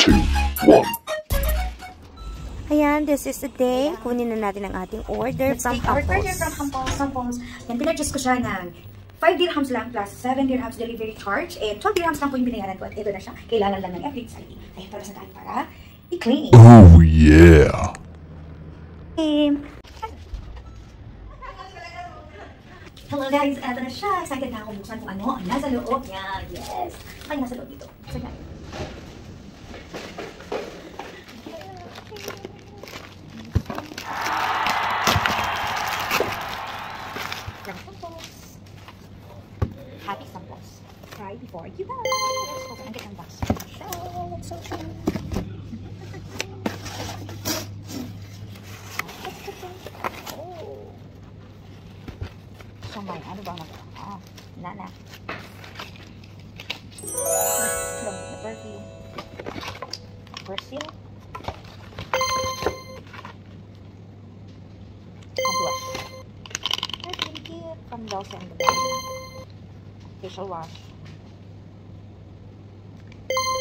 2, 1. Ayan, this is the day. Kunin na natin ang ating order from Hampos. Order from Hampos. Yan, pinurchase ko siya ng 5 dirhams lang plus 7 dirhams delivery charge. 12 dirhams lang po yung binayaran ko. At ito na siya. Kailangan lang ng every side. Ayan, para sa tayo para i-clean. Oh, yeah. Hello guys, ito na siya. Excited na ako buksan kung ano ang nasa loob niya. Yes. Ay, nasa loob dito. Sige. Happy samples. Try before you buy. Let's open and get unboxed. Let's open. Oh. So may ano ba mag nana. From the perfume. Brazil. Blush. Perfume kit from Dolce & Gabbana. Facial wash.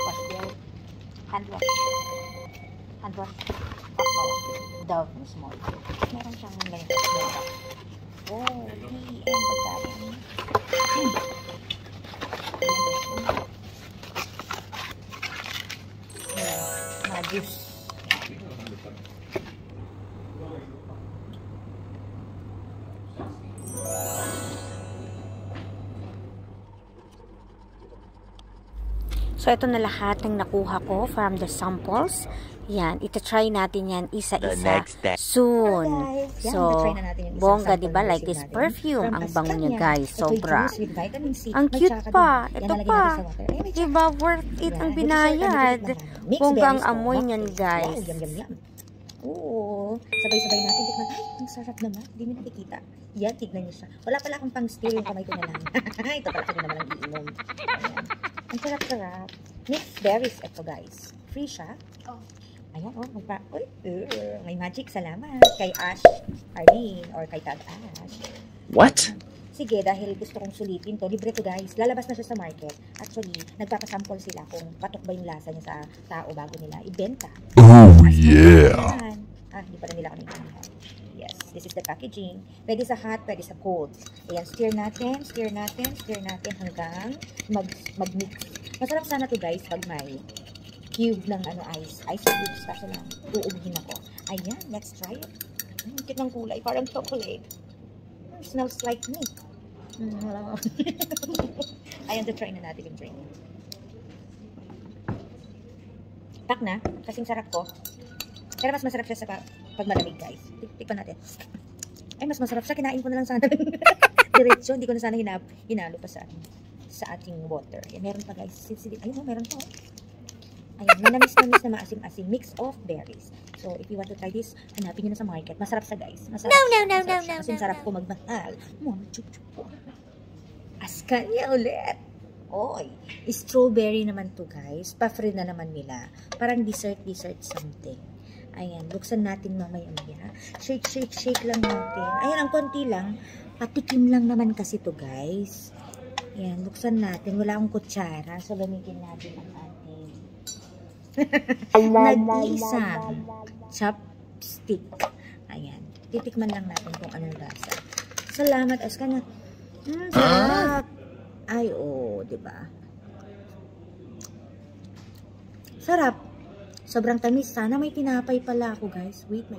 Wash gel. Hand wash. Hand wash. Dove na small. Meron siyang ganito. Oh, D&M pagkain. Mga juice. So, ito na lahat ng nakuha ko from the samples. Yan, ita-try natin yan isa-isa soon. So, bongga, diba? Like this perfume. Ang bango niya, guys. Sobra. Ang cute pa. Ito pa. Diba? Worth it ang binayad. Bongga ang amoy niyan, guys. Oo. Sabay-sabay natin. Tikman. Ay, ang sarap naman. Hindi mo nakikita. Yan, tignan niyo siya. Wala pala akong pang-steer yung kamay ko na lang. Ito pala ko naman ang iinom. Ang sarap-sarap. Mixed berries ito, guys. Free siya. Oh. Ayan, oh. May magic. Salamat. Kay Ash Arlene or kay Tag Ash. What? Sige, dahil gusto kong sulitin to. Libre to, guys. Lalabas na siya sa market. Actually, nagpapasample sila kung patok ba yung lasa niya sa tao bago nila ibenta. Oh, yeah. Hindi pa rin nila kami inanihan. Yes, this is the packaging. Pwede sa hot, pwede sa cold. Ayan, stir natin hanggang mag-mix. Masarap sana to, guys, pag may cube ng ice cubes. Kaso lang, uubuhin ako. Ayan, let's try it. Cute ng kulay, parang chocolate. Smells like me. Ayan, try na natin yung drink. Pack na, kasing sarap ko. Pero mas masarap siya sa pag malamig, guys. Tikpan natin. Ay, mas masarap siya. Kinain ko na lang sana. Diretso, hindi ko na sana hinalo pa sa ating water. Ayan, meron pa, guys. Ayun, meron pa. Ayan, manamis-namis na maasim-asim. Mix of berries. So, if you want to try this, hanapin nyo na sa market. Masarap siya, guys. Masarap. No. Kasi sarap ko magmahal. Askanya ulit. Oy, strawberry naman to, guys. Pa-free na naman nila. Parang dessert something. Ayan, buksan natin mamaya-maya. Shake lang natin. Ayan, ang konti lang. Patikim lang naman kasi to, guys. Ayan, buksan natin. Wala akong kutsara. So, gamitin natin ang ating nag-iisang chopstick. Ayan, titikman lang natin kung anong lasa. Salamat, Askanya. Sarap. Ay, diba? Sarap. Sobrang tamis. Sana may tinapay pala ako, guys. Wait, may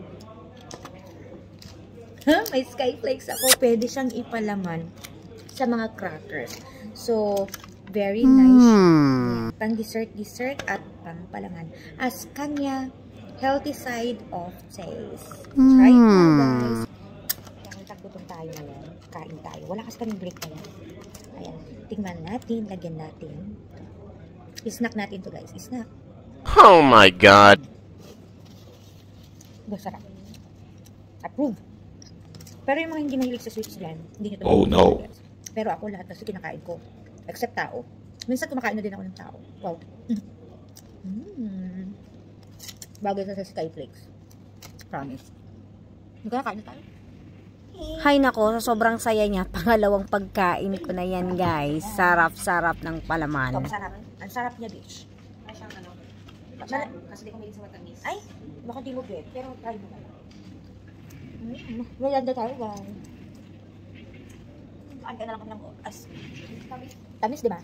skyflakes ako. Pwede siyang ipalaman sa mga crackers. So, very nice. Pang dessert at pang palaman. Askanya, healthy side of taste. Try it now, guys. Kaya tagutong tayo ngayon. Kain tayo. Wala kasi kaming break na yan. Ayan. Tingnan natin. Lagyan natin. I-snack natin to, guys. I-snack. Oh my God. Sarap. Approve. Pero yung mga hindi mahilig sa sweets dyan, hindi nyo ito. Oh no. Pero ako lahat kasi kinakain ko. Except tao. Minsan kumakain na din ako ng tao. Wow. Bagay sa skyflakes. Promise. Magkakain na tayo. Hay nako, sa sobrang saya niya, pangalawang pagkain ko na yan, guys. Sarap-sarap ng palaman. Ang sarap niya, bitch. Kasi di ko mahilig sa matamis. Ay, baka di mo bet. Pero try mo na. Maganda tayo, guys. Gaan ka na lang kami ng as. Tamis, di ba?